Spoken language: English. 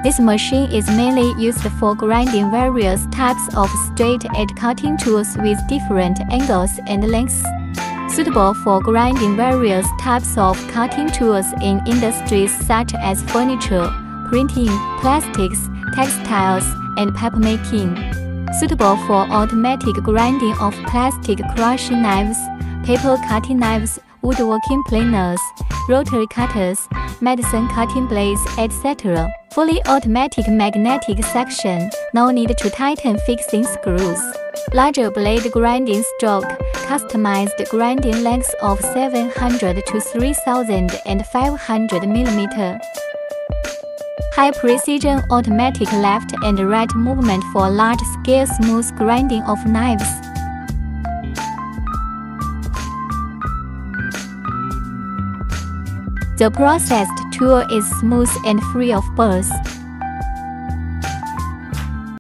This machine is mainly used for grinding various types of straight-edge cutting tools with different angles and lengths. Suitable for grinding various types of cutting tools in industries such as furniture, printing, plastics, textiles, and papermaking. Suitable for automatic grinding of plastic crushing knives, paper cutting knives, woodworking planers, rotary cutters, medicine cutting blades, etc. Fully automatic magnetic section, no need to tighten fixing screws. Larger blade grinding stroke, customized grinding lengths of 700 to 3500 mm. High precision automatic left and right movement for large-scale smooth grinding of knives. The processed tool is smooth and free of burrs.